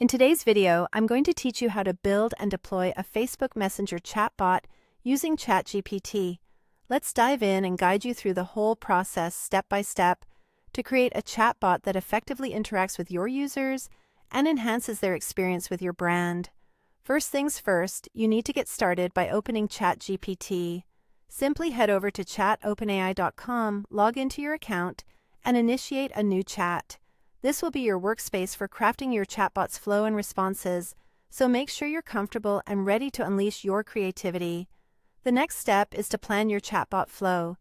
In today's video, I'm going to teach you how to build and deploy a Facebook Messenger chatbot using ChatGPT. Let's dive in and guide you through the whole process step by step to create a chatbot that effectively interacts with your users and enhances their experience with your brand. First things first, you need to get started by opening ChatGPT. Simply head over to chatopenai.com, log into your account, and initiate a new chat. This will be your workspace for crafting your chatbot's flow and responses, so make sure you're comfortable and ready to unleash your creativity. The next step is to plan your chatbot flow.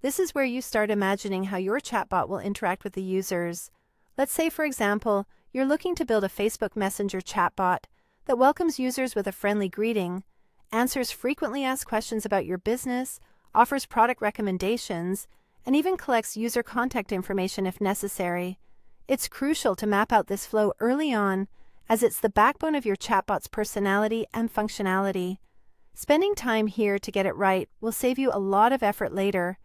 This is where you start imagining how your chatbot will interact with the users. Let's say, for example, you're looking to build a Facebook Messenger chatbot that welcomes users with a friendly greeting, answers frequently asked questions about your business, offers product recommendations, and even collects user contact information if necessary. It's crucial to map out this flow early on, as it's the backbone of your chatbot's personality and functionality. Spending time here to get it right will save you a lot of effort later.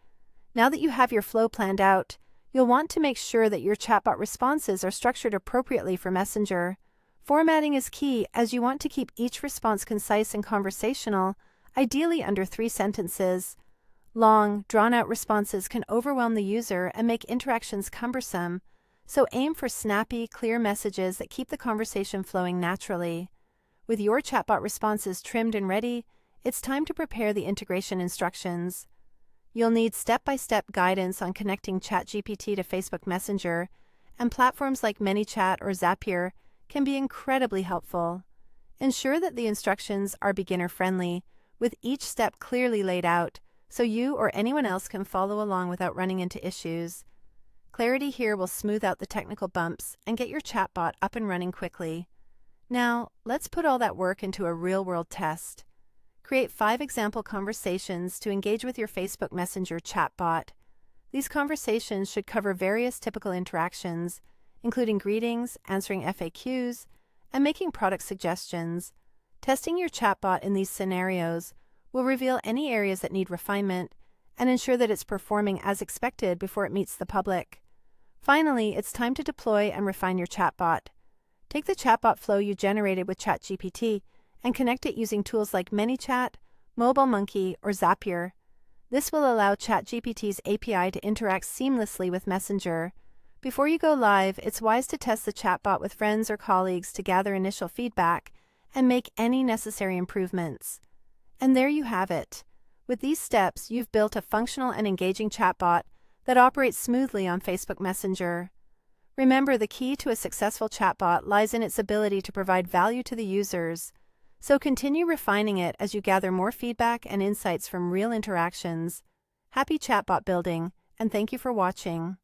Now that you have your flow planned out, you'll want to make sure that your chatbot responses are structured appropriately for Messenger. Formatting is key, as you want to keep each response concise and conversational, ideally under 3 sentences. Long, drawn-out responses can overwhelm the user and make interactions cumbersome, so aim for snappy, clear messages that keep the conversation flowing naturally. With your chatbot responses trimmed and ready, it's time to prepare the integration instructions. You'll need step-by-step guidance on connecting ChatGPT to Facebook Messenger, and platforms like ManyChat or Zapier can be incredibly helpful. Ensure that the instructions are beginner-friendly, with each step clearly laid out, so you or anyone else can follow along without running into issues. Clarity here will smooth out the technical bumps and get your chatbot up and running quickly. Now, let's put all that work into a real-world test. Create 5 example conversations to engage with your Facebook Messenger chatbot. These conversations should cover various typical interactions, including greetings, answering FAQs, and making product suggestions. Testing your chatbot in these scenarios will reveal any areas that need refinement and ensure that it's performing as expected before it meets the public. Finally, it's time to deploy and refine your chatbot. Take the chatbot flow you generated with ChatGPT and connect it using tools like ManyChat, MobileMonkey, or Zapier. This will allow ChatGPT's API to interact seamlessly with Messenger. Before you go live, it's wise to test the chatbot with friends or colleagues to gather initial feedback and make any necessary improvements. And there you have it. With these steps, you've built a functional and engaging chatbot that operates smoothly on Facebook Messenger. Remember, the key to a successful chatbot lies in its ability to provide value to the users. So continue refining it as you gather more feedback and insights from real interactions. Happy chatbot building, and thank you for watching.